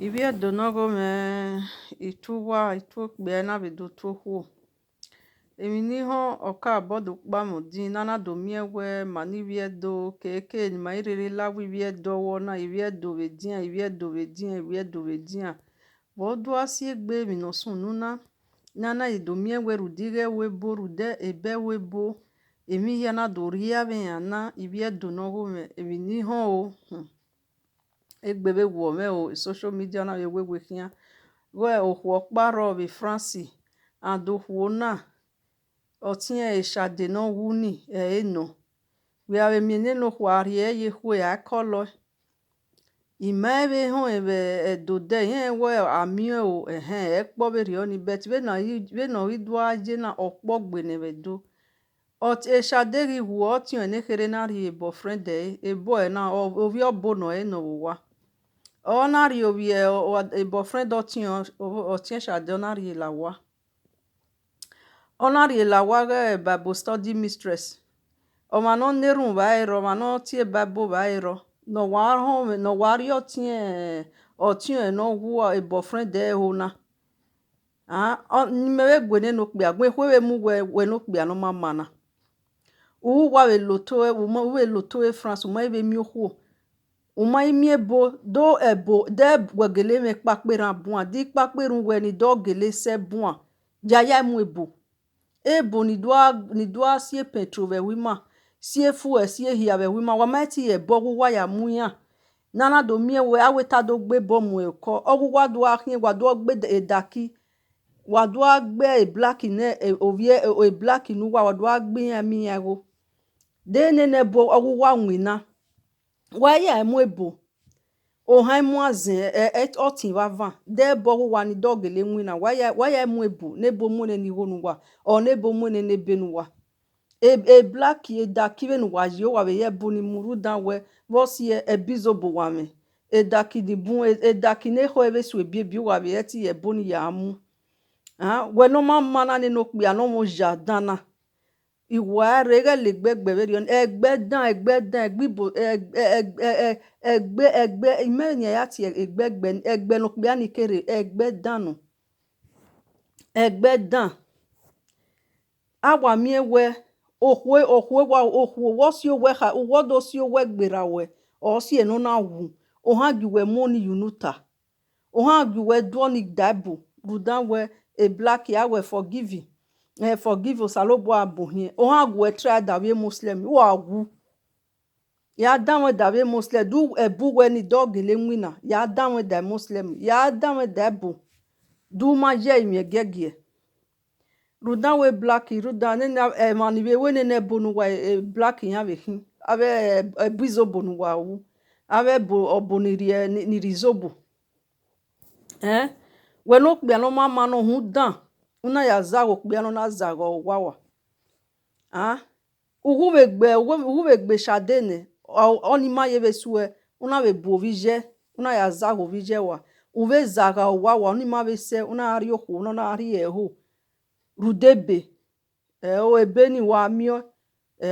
Ivie donogo me ituwa itokbe na bedo tohu. Emi ni ho oka bodu kpamo din nana do miewe mani vie do keke ni ma irere lawi vie do wona ivie do vedien ivie do vedien ivie do vedien. Bodu asiegbe mi no sun nuna nana ido miewe rudige webo rude ebe webo emi yana do ria ve yana ivie donogo me emi ni ho o. Egbebe wo me o social media na we kia we ohwo kparo be France and ohwo na otien eshade no wuni eno we ave miene no hwari ye hwe akolo imebe ho ebe dode yen we amie o ekpo be ri oni bet we no idwa je na okpo gbe ne be do ot eshade ri hu otien ne kere na ri ebo friend ebo e na ovi obo no e no wa ona ri ovi ebo friend otien shade ona ri la wa ona ri la wa ge Bible study mistress o ma no nerun ba ero ma no tie Bible ba ero no wa ho no wa ri otien no wu ebo friend e ho na ni me we gwe ne no pe agbe hwe mu we no pe no mama na u wa we loto we loto e France mo e mi ohu uma imie bo do ebo de wegele me pakpera bua di pakperun we ni do gele se bua yaya mu ebo ni doa sie petrol ve wima sie fu sie hia ve wima wa mati ebo wa ya mu ya nana do mie we aweta do gbe bo mu eko ogwa do ahin wa do gbe edaki wa do gbe e black ne ovie e black nu wa do gbe ya mi ya go de ne bo ogwa nwina wa ya mu ebo o han mu azen otin wa van de bo wa ni dogele nwina wa ya mu ebo ne bo mu ne ni honu wa o ne bo mu ne benu wa e black e daki ve nu wa yo wa be ye bo ni muru dan we wo si e bizo bo wa me e daki di bun e daki ne ho e su bi wa be ye ti e bo ni ya mu we no ma na ne no pe ano mo jardana ìwà rege le gbegbe be rion egbe gbibo egbe imenya ya ti egbe no pe ani kere egbe danu egbe dan awa mi we ohwe wo si o we ha wo do si o we gbera we o si no na wu o ha gi we money yunuta o ha gi we do ni daibu rudan we a black ya we forgive salobo abohin o ha gu try da we muslim wo agu ya dan we da we muslim du ebu we ni dogele nwina ya dan we da muslim ya dan we da ebu du ma je imi gegie rudan we black rudan ne mani we ne bonu wa black ya we hin ave bizo bonu wa wu ave bo oboniri ni rizobo we no pe no mama no hu dan una ya zago pe no na zago wawa uwe gbe shade ne oni ma ye be suwe una be bo vije una ya zago vije wa uwe zaga wawa oni ma be se una ari ohu una na ari eho rudebe o ebe ni wa mio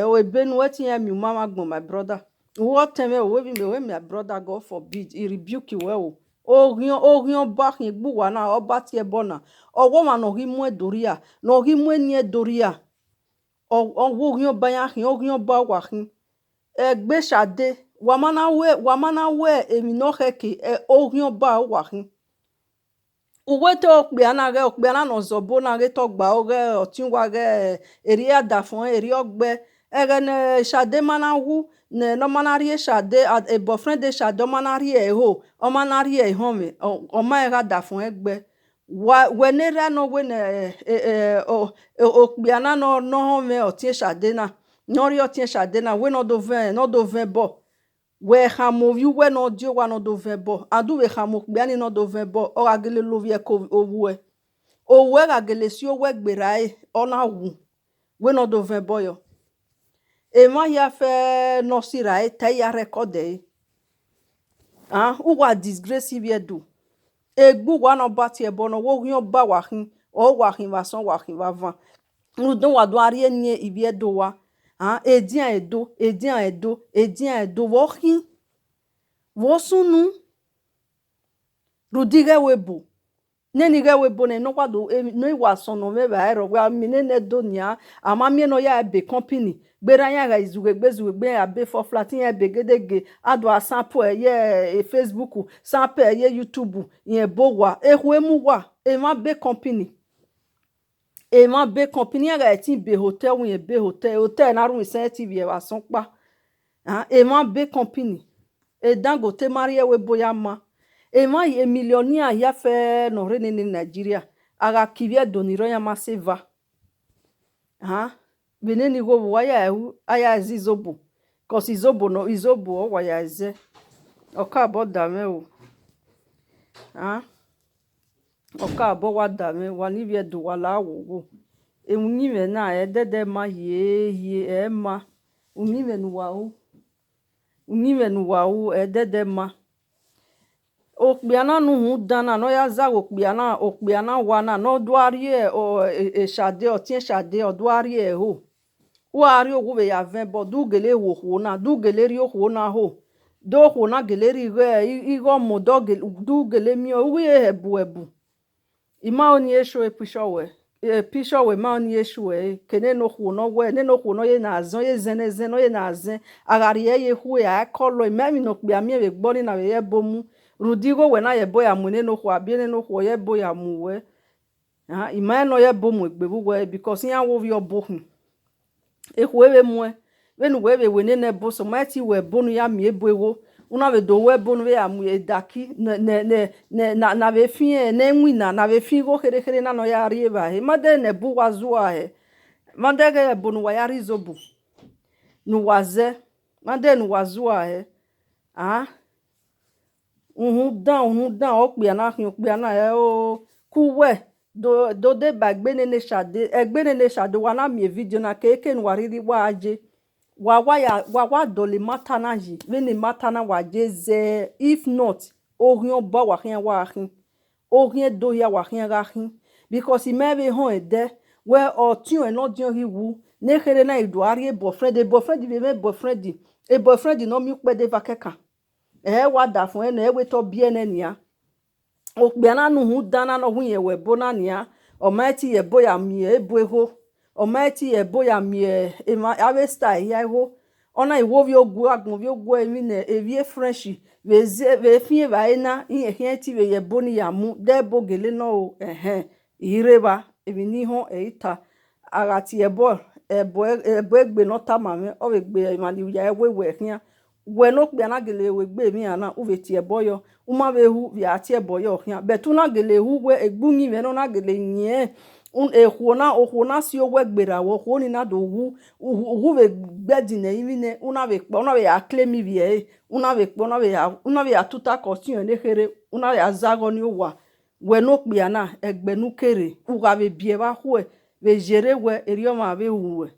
o ebe nu wetin ya mi mama gbon my brother what time we be me my brother God forbid he rebuke you orion ba hin gbu wa na oba ti e bona owo ma no hi mu edoria no hi mu eni edoria owo orion ba ya hin orion ba wa hin egbe shade wa mana we emi no heke orion ba wa hin uwe to pe ana no zobo na ge to gba o ge otin wa ge eri ada fun eri ogbe ege ne shade mana wu ne no mana ri shade e boyfriend de shade mana ri ho o mana ri e hon me o ma ga da fun egbe we ne ra no we ne o pe ana no hon me otin shade na no ri otin shade na we no do ven bo we hamo vi we no dio wa no do ven bo adu we hamo pe ani no do ven bo o ga gele lo vi e ko owu ga gele si o we gbera o na wu we no do ven bo yo e ma ya fe no si ra te ya record u wa disgrace vi edu egbu wa no ba ti e bo no wo hion ba wa hin o wa hin wa son wa hin wa van nu don wa do ari eni ibi edo wa edian edo wo hin wo sunu rudige webo neni ge webo ne no kwado no iwa sono me ba ero wa mi ne do nia ama mi no ya be company gbera ya ga izuge gbe ya be for flat ya be gedege ado asampo ye Facebook sampo ye YouTube yen bowa ehwe mu wa e ma be company ya ga ti be hotel wen be hotel na ru se TV e wa son pa e ma be company e Dangote marie webo ya ma ema ye millionaire ya fe no re ni Nigeria aga kivie doniro ya maseva beneni go wa ya hu aya zizobo cause izobo wa ya ze oka bo dame o oka bo wa dame wa ni vie do wa la wo ewuni me na e dede ma ye e ma uni me nu wa o e dede ma okpiana nu hu dana no ya za okpiana wana no duarie o shade o tin shade o duarie ho wo ari ogu be ya ven bo du gele wo ho na du gele ri ho na ho do ho na gele ri go mo do du gele mi o wi ebu ima oni esho pisho we ma oni esho kene no ho no we ne no ho no ye na zon ye zen no ye na zen agari ye hu ya kolo me mi no kpia mi e gbo ni na ye bomu rudigo we na ye boya mu ne no kwa bi no kwa ye boya mu we ima no ye bomu egbebu we because yan wo vi obohun ehwe mu we nu we ne bo so ma ti we bonu ya mi ebowo una we do we bonu we amu edaki na we fin ne nwina na we fin go kere na no ya ri ba he ma de ne bu wazua he ma de ge bonu wa ya ri zobu nu waze ma de nu wazua he uhun dan okpiana e o kuwe do de bagbe nene shade egbe nene shade wa na mi video na keke nu wariri wa aje wa dole mata na ji veni mata na wa je ze if not orion ba wa hin orien do ya wa hin because i me be hon ede we o tun e no dion ri wu ne kere na ido ari boyfriend be me boyfriend no mi pe de va keka wa da fun ene we to bi ene nia okpiana nu hu dana no hu ye we bona nia o ma ti ye boya mi ebueho o ma ti ye boya mi e ma ave style ya ho ona iwo vi ogu agun vi ogu emi ne evie french ve fie va ena ihe ti ve ye boni ya mu de bogele no ireba ebi ni ho eita agati ebo egbe no tamame o egbe mani ya we hia we no kpe na gele we gbe mi ana u ve ti eboyo uma ve hu vi ati eboyo hia betu na gele hu we egbunyi ve no na gele nye ohuna si owe gbera wo ho ni na do hu ve gbedi ne imine una ve ya claim vie una ve ya tuta costume ne kere una ya zago ni owa we no kpe na egbe nu kere u ga ve bie ba hu ve jere we erio ma ve hu we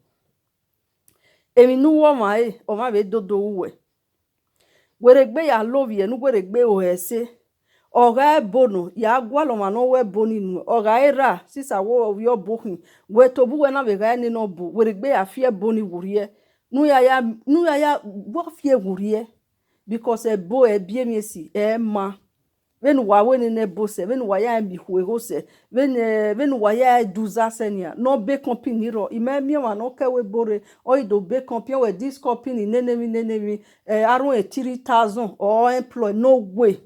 emi nu wo ma o ma ve dodo hu were gbe ya lovie nu were gbe o ese oga bono ya gwalo ma no we boni nu oga era sisa wo yo bohin we to bu we na be ga ni no bu were gbe ya fie boni wurie nu ya wo fie wurie because e bo e bie mi si e ma venu wa we ne bo se venu wa ya mi hwe ho se venu wa ya duza senia no be company ro ime mi wa no ke we bore o do be company we this company nene around 3000 or employ no way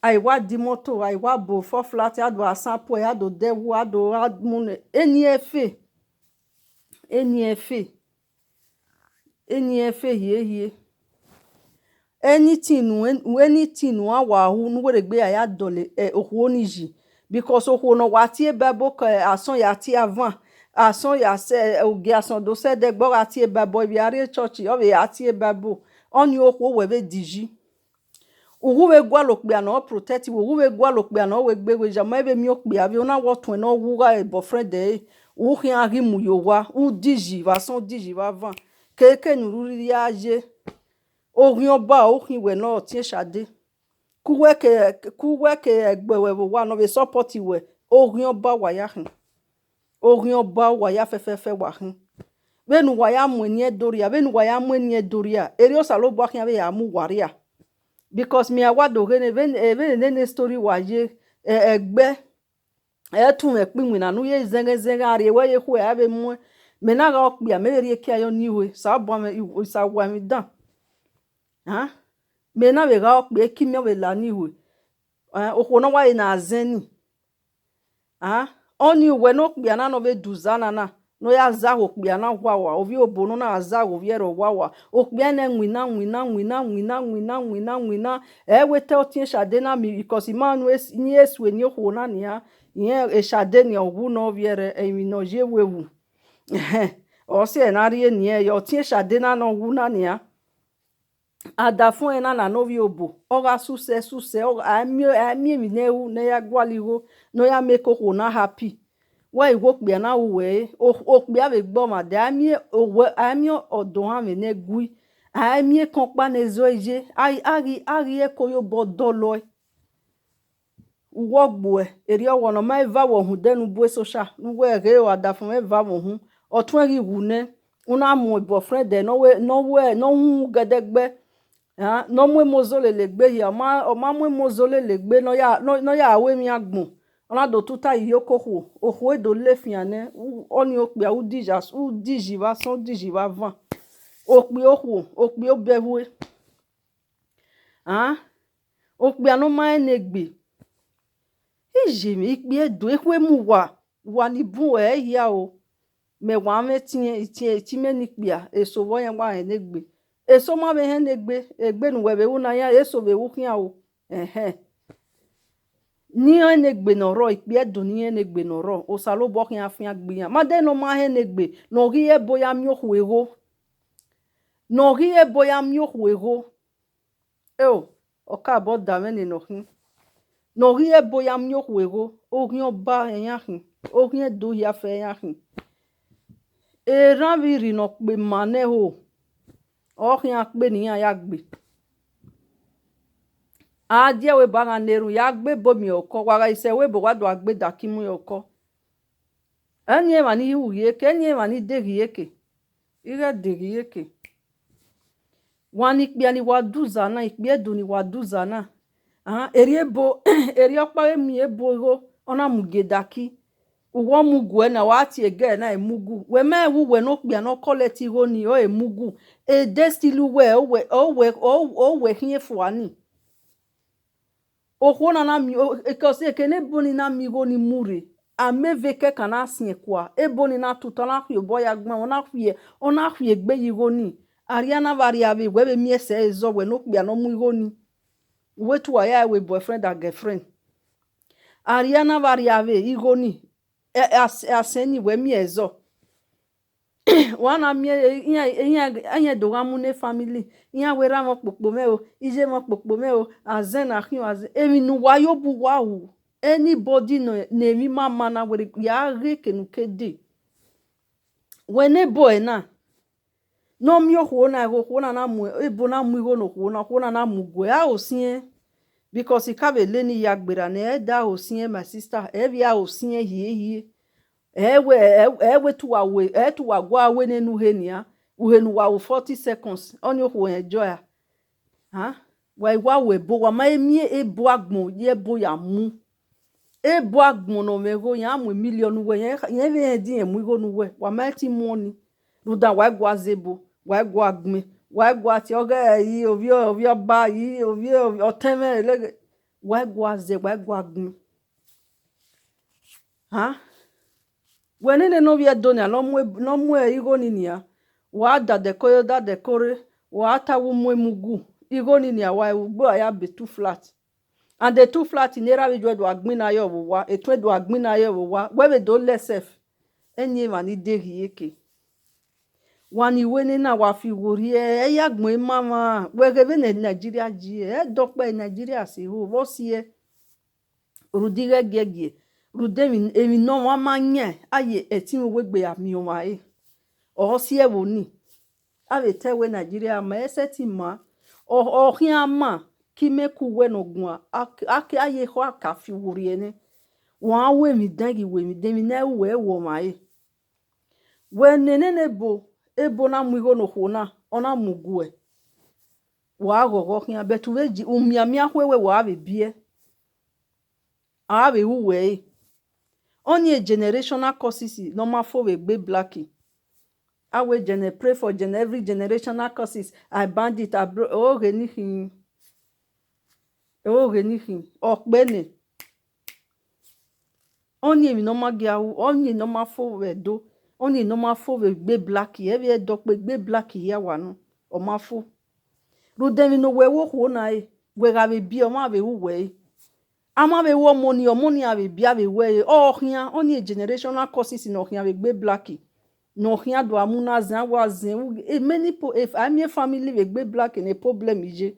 I wa di moto I wa bo for flat ado asampo ya do dewu ado admune eni efe ye anything wa hu nu were gbe ya dole ohu oniji because ohu no wa ti bebo ason ya ti avant ason ya se oge ason do se de gbo ati bebo bi are church o be ati bebo oni ohu we be diji uhu we gwa lo pe ana protect uhu we gwa lo pe ana we gbe we jama be mi o pe abi ona wo tun na wu ga boyfriend e u hin ari mu yo wa u diji va son diji va van keke nu ruri aje orion ba o hin we no ti shade kuwe ke egbe we wa no be support we orion ba wa ya hin orion ba wa ya fefe wa hin benu wa ya mu ni edoria eri o salo bo hin ya mu waria because mi awado gene even ne story wa ye egbe tu me pinwi na nu ye zenge ari we ye ku ave mu me na ga okpia me ri eke ayo niwe sa bo me sa wa mi dan ha me na we ga okpia ki me we la niwe okwo no wa na zeni ha oni we no okpia na no be duzana na no ya za okpia na wawa ovi obono na za oviero wawa okpia na nwina wete otin shade na mi because imanu ni esu eni okwo na ni ha yen e shade ni owu no viere emi no je wewu o se na ri eni e yo tin shade na no wu na ni ha ada fun ena na no vi obo o ga suse o ami mi ne wu ne ya gwaligo no ya make okwo na happy wa igwo kpia na uwe okpia be gbo ma de ami odon ha me ne gui ami kon pa ne zo eje ari e ko yo bodolo uwo gbo eri owo no ma eva wo hu denu bu social uwe re o ada fun eva wo hu otun ri wu ne una mo boyfriend de no hu gedegbe no mu mozole legbe ya o ma mu mozole legbe no ya awe mi agbon ona do tuta yoko oho edo lefiane oni okpia udiji va son diji va van okpi obewe okpia no ma enegbe ijimi ikpi edo ekwe mu wa ni bu ya o me wa me ti me ni kpia eso wo yan wa enegbe eso ma be enegbe egbe nu we be una ya eso be wu kian o ni enegbe no ro ikpi edo ni enegbe no ro o salo bo kian afin agbiyan ma de no ma enegbe no ri e boya mi ohuego o ka bo da me ni no hin no ri e boya mi ohuego o ri oba eyan hin o ri edo ya fe eyan hin e ran vi ri no pe mane o ri an pe ni ya gbe adie we ba neru ya gbe bomi oko wa ise we bo wa do agbe da kimu oko enye ma ni hu ye ke enye ma ni de ye ke ire de ye ke wani kpia ni wa duza na ikpi edu ni wa duza na eri opa emi ebo ona mugedaki uwo mugu na wa ti ege na emugu we me wu we no kpia no collect go ni o emugu e de still we o we hin fuani okwo na mi because ekene boni na mi go ni mure ameve ke kana sin kwa eboni na tuto na hwe boy agbon ona hwe egbe yi go ni ariana variable we be mi ese ezo we no kpia no mu go ni we tu aya we boyfriend and girlfriend ariana variable igo ni aseni we mi ezo wana mi anya do gamu ne family iya we ra mo popo me o ije mo popo me o azen na hin azen emi nu wa yo bu wa hu anybody no na mi mama na we ya re kenu kede we ne boy na no mi oho na mu ebo na mu igo no ho na mu gwe a osin because ka be le ni ya gbera na e da osin my sister e bi a osin hie ewe tu wa gwa we nenu henia uhenu wa 40 seconds oni oho enjoy wa we bo wa ma emi ebo agbon ye bo ya mu ebo agbon no me go ya mu million we yen be din emu go nu we wa ma ti money ruda wa gwa zebo wa gwa agbon wa gwa ti oga yi ovi ba yi ovi oteme le wa gwa ze wa gwa agbon wenene no vie donia no mu igo ninia wa da dekore wa ta wu mu emugu igo ninia wa ugbo aya be too flat and the too flat in era we do agbin na yo wa etu do agbin na yo wa we be do lesef enye ma ni de yeke wani wene na wa fi wori ya gbon mama we ge be Nigeria ji do pe Nigeria se ho bo si rudige gege rudemi emi no wa manye aye etin we gbe ami o wa o si e wo ni ave te we Nigeria ma ese ti ma o hin ama ki meku we no gun ake aye ho aka fi wori ene won we mi dangi we mi de mi na we wo ma we nene bo ebo na mu go no ho na ona mugu wa go hia but we ji umia hwewe wa be bie a be uwe only generational causes no ma for we gbe blackie I will pray for every generational causes I band it oh genihin okbene only no ma gia only no ma for we do only no ma for we gbe blackie every dog gbe blackie ya wa no o ma for Rudemi no we wo na e we ga be bi o ma be we ama be wo money ave bi ave we o hia only generational causes no hia be gbe blackie no hia do amuna zan wa zan many if I'm your family we gbe black in a problem ije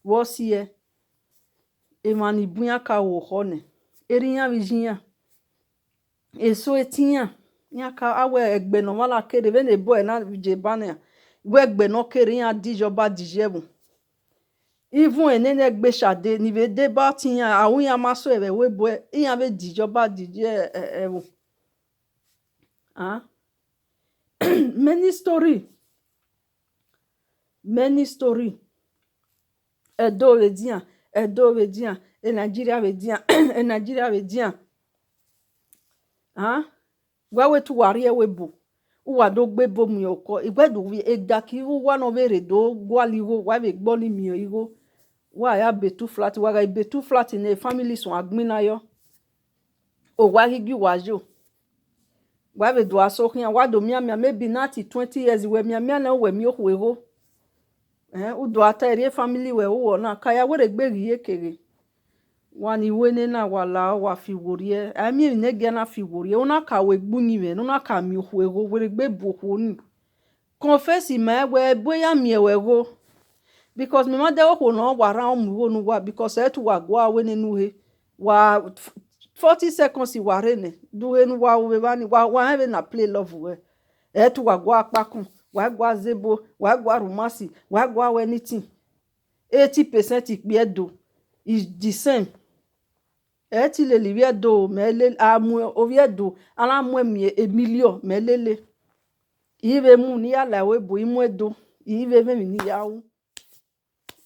wo sie e mani buya ka wo hone erinya vijinya eso etinya nya ka awe egbe no mala kere be ne boy na je bana we egbe no kere ya dijoba dijebu even enene gbe shade ni be de ba tinya awun ya maso ebe we boy iya be dijoba dije ewo ah many story edo we dia e Nigeria we dia e Nigeria we dia ah gwa we tu wari we bo uwa do gbe bo mi oko igbedu wi edaki uwa no bere do gwaliwo wa be gbo ni mi igo wa ya betu flat wa ga betu flat in a family so agbina yo o wa higi wajo wa be do aso hian wa do mia maybe not 20 years we mia na we mi ohwego u do ata ere family we wo na kaya we gbe ri ekere wani wene na wala wa fi worie ami ne ge na fi worie una ka we gbuni we una ka mi ohwego we gbe bu ohwo confess me we boya mi ewego because me ma de ohwo no wara mu wo nu wa because e tu wa gwa we nenu he wa 40 seconds wa rene du he nu wa we bani wa have na play love we e tu wa gwa apakun wa gwa zebo wa gwa rumasi wa gwa anything 80% ipe edo is the same ti le liwe do mele amu ovie do ala mu emi emilio melele ive mu ni ala we bo imu edo ive me ni yawo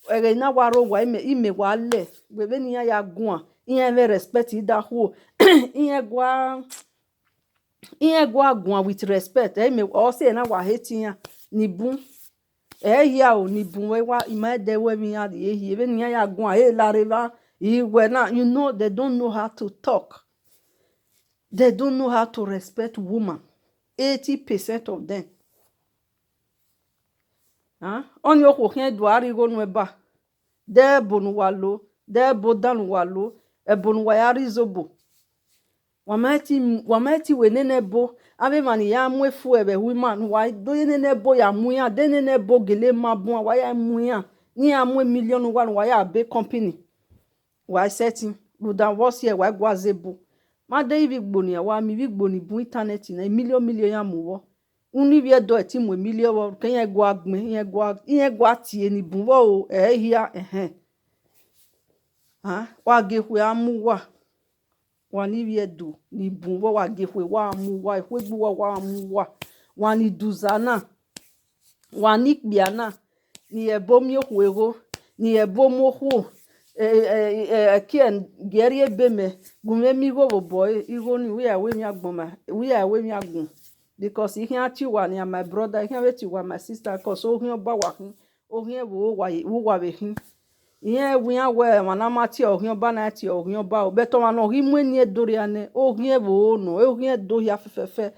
ere na waro wa ime wa le we be ni ya gun iyan ve respect ida ho iyan gwa gun with respect ime o se na wa hate yan ni bun ya o ni bun we wa ima de we mi ya ye be ni ya gun la reva now, you know, they don't know how to talk. They don't know how to respect women. 80% of them. On your cohen duari go nweba. De bonu walo, de bodan walo, e bonu wayari zobo. Wameti we nene bo, ave mani ya mwe fu ebe women, why do nene bo ya muya, de nene bo gele mabon, why ya muya, ni ya mwe million one, why ya be company. Why setting ruda was here why gwazebo ma de ivi gboni wa mi vi gboni bu internet na million ya muwo uni vi do eti mo million wo ken ye gwa gbin ye gwa tie ni bu wo hia wa ge hwe amu wa ni vi do ni bu wo wa ge hwe wa amu wa hwe gbu wa amu wa ni duzana wa ni kpiana ni ebo mi hwego ni ebo mo hwo kien gerie beme gume mi go boy igo ni we awe mi agbon because he ati wa ni my brother he weti wa my sister cause o hin ba wa hin o hin wo wa be hin iye we awe mana mati o hin ba na ati o hin ba o beto ma no hi mu ni edori ane o hin wo no o hin do ya fefefe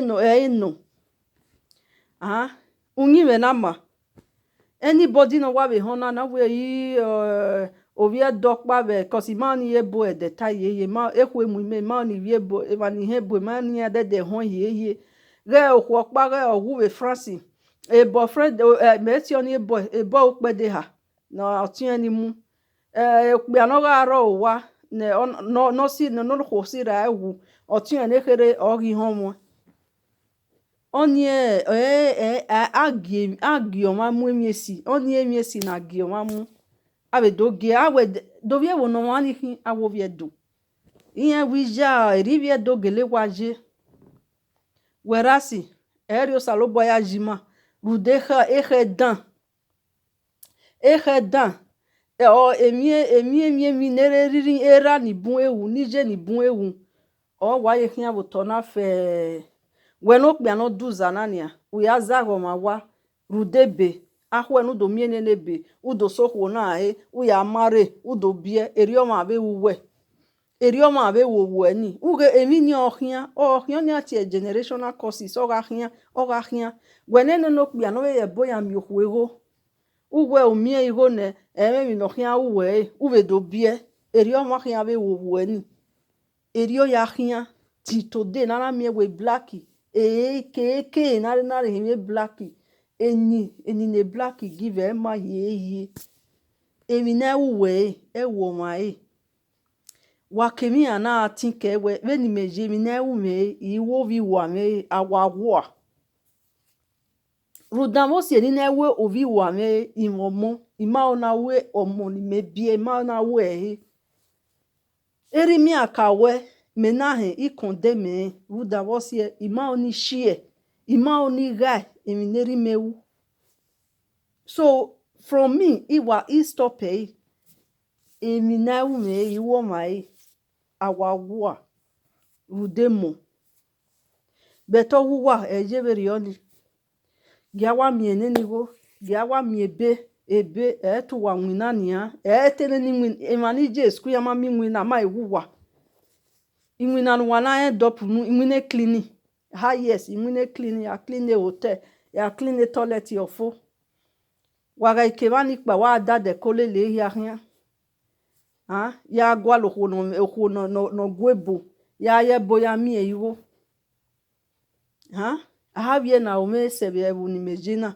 no unyi we na ma anybody no wa be hona na we yi ovie dokpa be cause imani ebo e de taye ma ekwe mu me mani viebo e mani hebo mani ade de hon ye re okwo pa re owu we France e boyfriend me ti oni ebo o pe de ha na otien ni mu pe anoga ro wa ne no si no ko si ra ewu otien ne kere ori hon mo oni agi o ma mu emiesi oni emiesi na agi o ma mu awe doge awe do vie wo no wani hin awo vie do iye wija rivie do gele waje werasi erio salobo ya jima rudeha dan ehedan o emi nere riri era ni bun ewu nije ni bun ewu o wa ye khian bo tona fe we no kpia no duza nania uya zago ma wa rudebe ahwe nu do miene nebe udo sokwo na he uya mare udo bie erioma be uwe erioma be wo ni uge emi ni ohia ni ati generational causes o ga khian we ne no kpia no ye boya mi okwego uwe umie igo ne eme no khian uwe uwe do bie erioma khian be wo ni erio ya khian ti today na mi we black ke na hime black eni ne black give ema ye emi na uwe wo mai wa kemi ana tinke we ni meje mi na ume iwo vi wa me awawa rudamo si ni na we ovi wa me imomo ima ona we omo ni mebie ima ona we eri mi akawe menahe ikondeme rudamo si ima oni shie ima oni guy emi neri mewu so from me iwa stop emi na ume iwo mai awawa rudemo beto wuwa ejeberi oni giawa miene nigo giawa miebe etu wa nwina nia etene ni nwin emani je school ya ma mi nwina ma ewuwa nwina no wana end up nu nwine clean ha yes nwine clean ya clean the hotel ya clean the toilet ofo waga ikeba ni pa wa da de kolele ya hian ya gwa lo no gwebo ya ye boya mi ewo ahabie na ome sebe ewu ni mejina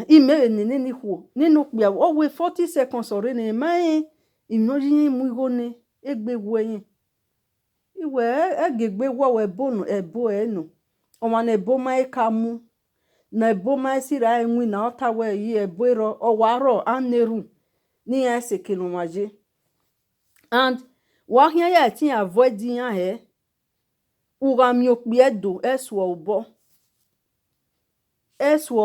ime nene ni kwo ninu pia o we 40 seconds ore ne mai imoji mu igo ne egbe weyin iwe egegbe wo we bonu ebo enu o ma na ebo mai ka mu na ebo mai sira enwi na ota we yi ebo ro o wa ro aneru ni ya sekenu maje and wa hia ya tin avoid yan he uga mi okpiedo eswo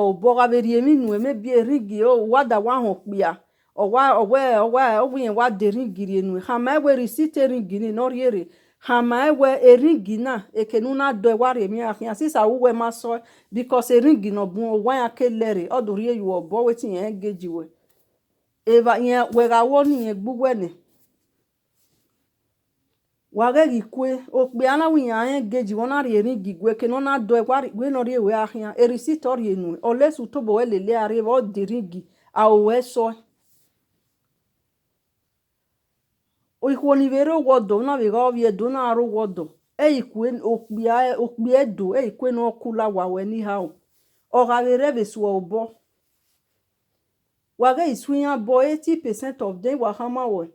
obo ga beri emi nu emebi erigi o wada wa hon pia owe wa de ringiri enu ha ma we receipt ringiri no riere ha ma we eringi na ekenu na do wa re mi afian sisa we ma so because eringi no bun wa ya kelere odori eyu obo wetin yen geji we eva yen we ga wo ni yen gbugwe ni wage gikwe okpe ana wiyan engeji wona ri eringi gwe ke no na do we no ri ewe ahian receipt ori enu olesu tobo we lele are o diringi a o we so o ikwo ni vero wodo na we go vie do na ro wodo ikwe okpe edo ikwe no kula wa we ni ha o ga vere be so obo wage isuyan bo 80% of them wa hama we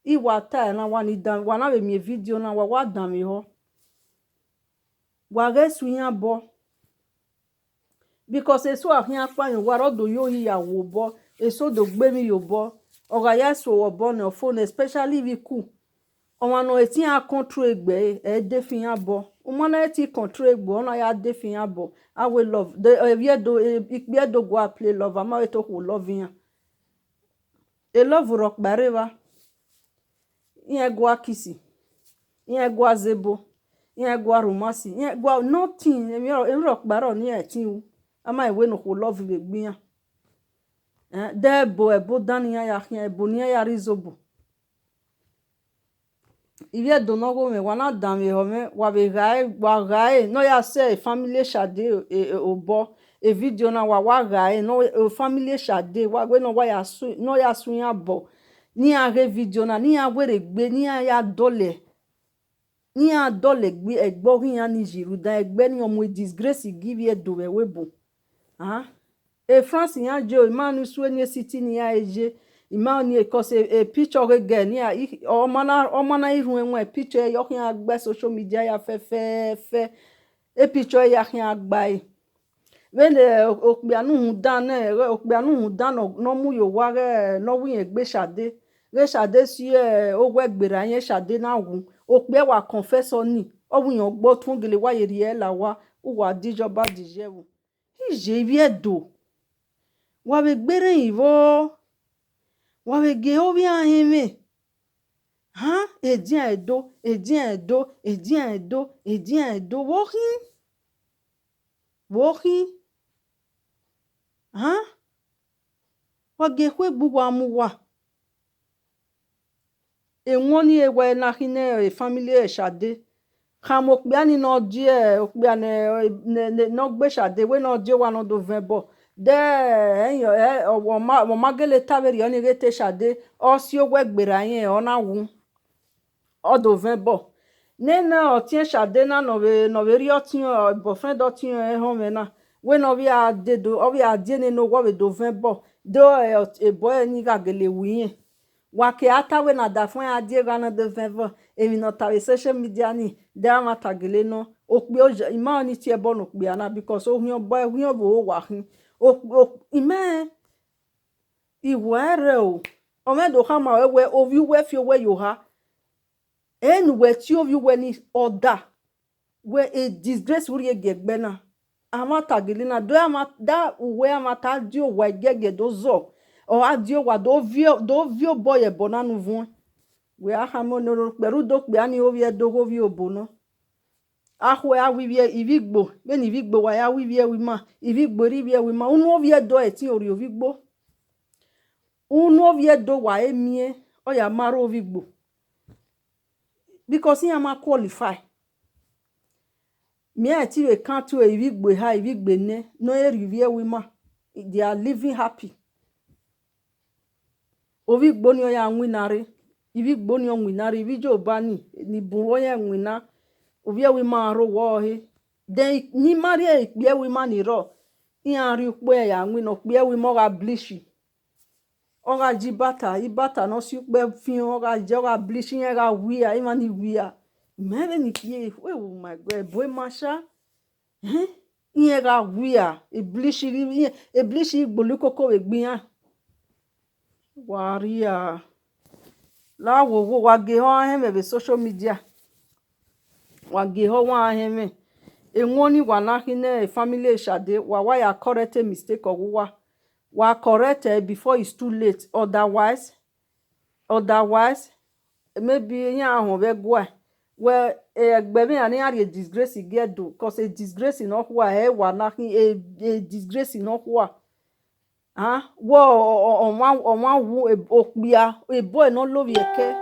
iwa ta na wani dan wana be mi video na wa dan mi ho wa ge suyan bo because eso ahian pa yan wa rodo yo yi yawo bo eso do gbe mi yo bo o ga ya so obo na phone especially vi ku o ma no eti a control egbe de fiyan bo o ma na eti control egbe ona ya de fiyan bo I will love the eviedo ikbiedo go play love ama we to ko love yan e love rock bareva ihe gwa kisi ihe gwa zebo ihe gwa romasi ihe gwa nothing emi ro kparo ni etin ama iwe no ko love be gbiyan de ebo dani ya hian ebo ni ya rizobo iwe do no go me wana dan me ho me wa gae no ya say family shade obo e video na wa gae no family shade wa we no wa ya su no ya su yan bo ni a re video na ni a were gbe ni a ya dole gbe egbo yan ni jiruda egbe ni omo disgrace give ye do we bo France yan jo imanu su ni city ni ya eje imanu because a picture again ni o mana irun enwe picture yo yan agbe social media ya fe picture ya yan agba wele okpe anu hun dan no mu yo wa no wi egbe shade re shade si ogwe gbera yen shade na wu okpe wa confessor ni owuyan gbo tun gele wa yeri e la wa uwa dijoba dijewu ije bi edo wa be gbere ivo wa we ge o bi ahime ha edian edo edian edo edian edo edian edo wohi ha wa ge kwe gbu wa mu wa enwoni ewe na hine family e shade khamo kpiani no die okpiane no gbe shade we no die wa no do vebo de enyo wo magele taveri oni rete shade o si owe gbera yen ona wu odo vebo nena otien shade na no we ri otien boyfriend otien ho me na we no we a de do o we a die ne no we do vebo do e boy ni ga gele wi wake ata we na da fun adie gana de vebo emi no tawe social media ni de ama tagele no okpe o ima ni ti e bo no kpe ana because o hun boy hun bo wa hun o ime iwere o me do kama we ovi we fi we yo ha en we ti ovi we ni oda we a disgrace we gegbe na ama tagele na do ama da we ama ta di o wa gege do zo o adio wa do vio boy e bonanu vun we aha mo no peru do pe ani o vie do go vi obono ahwe a wi vie ivigbo be ni vigbo wa ya wi vie wi ma ivigbo ri vie wi ma unu o vie do e ti ori ovigbo unu o vie do wa emie o ya maro ovigbo because he am qualify me e ti we kan to ivigbo ha ivigbe ne no e ri vie wi ma they are living happy ovigbo ni o ya nwinare ivigbo ni o nwinare ivijo bani ni bu o ya nwina ovie wi ma ro wo he then ni maria ikpe wi ma ni ro iyan upo ya nwina ikpe wi mo ga blish o ga jibata ibata no si upe fin o ga je o ga blish yen ga wi ya ima ni wi ya me ni pie we oh my god boy masha yen ga wi ya e blish igbolu koko we gbin ya waria la wo wa ge ho ahen me be social media wa ge ho wa ahen me enwoni wa na hine family shade wa ya correct a mistake or wa correct before it's too late otherwise maybe yan ahun be gwa we egbe mi ani ari disgrace get do cause a disgrace no wa e wa na a disgrace no wa wo on wu okpia e boy no love eke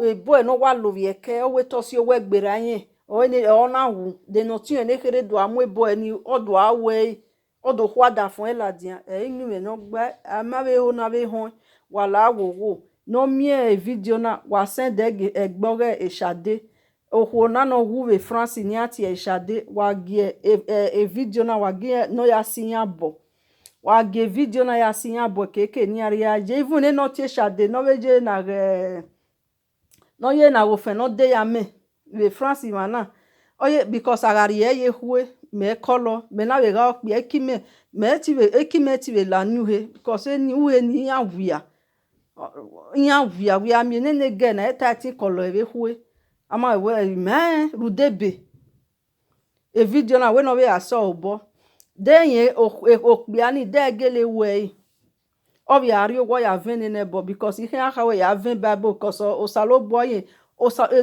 e boy no wa love eke o we to si o we gbera yen o ni o na wu de no ti en kere do amu e boy ni odo awe odo kwada fun eladian e ni me no gba amawe ho na we hon wala wo no mie video na wa send egboge e shade oho na no wu we France ni ati e shade wa gie e video na wa gie no ya sinya bo wa ge video na ya sinya bo keke ni ari ya je even no tie shade no weje na no ye na wo fe no de ya me we France mana oye because agari ye hue me color me na we ga pe ekime me ti we la nu he because eni ue ni ya wia we am ne ge na eta ti color we hue ama we me rudebe e video na we no we aso obo denye okpiani de gele we obi ari owo ya vene nebo because ihe aka we ya ven bible because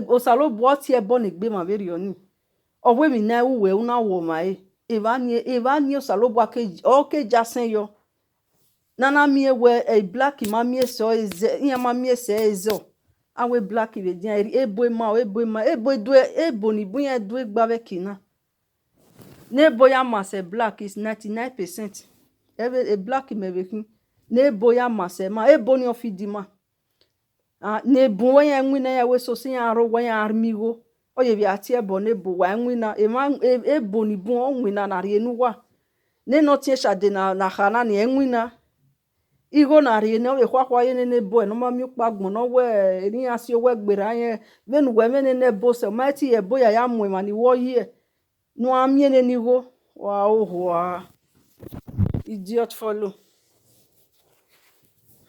osalobo ti ebo ni gbe ma veri oni owe mi na uwe una wo mai evani osalobo ke jasen yo nana mi ewe e black ma mi so eze iya ma mi ese ezo awe black we dia ebo ni buya do gba ve kina nebo ya mase black is 99% a black mebekin nebo ya mase ma ebo ni ofidima nebo we ya nwina ya we so sin ya ro we ya armigo oye bi ati ebo nebo wa nwina ebo ni bu onwina na ri enuwa ne no tie shade na khana ni enwina igo na ri ne we kwakwa ye ne nebo no ma mi pagbon no we ni asi owe gbera yen venu we me ne nebo se ma ti ebo ya mu ma ni wo ye no amiene nigo wa oho idiot follow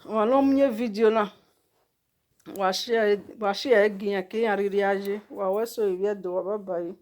wa no mie video na wa share gian ke ariri aje wa we so iwe do wa bye.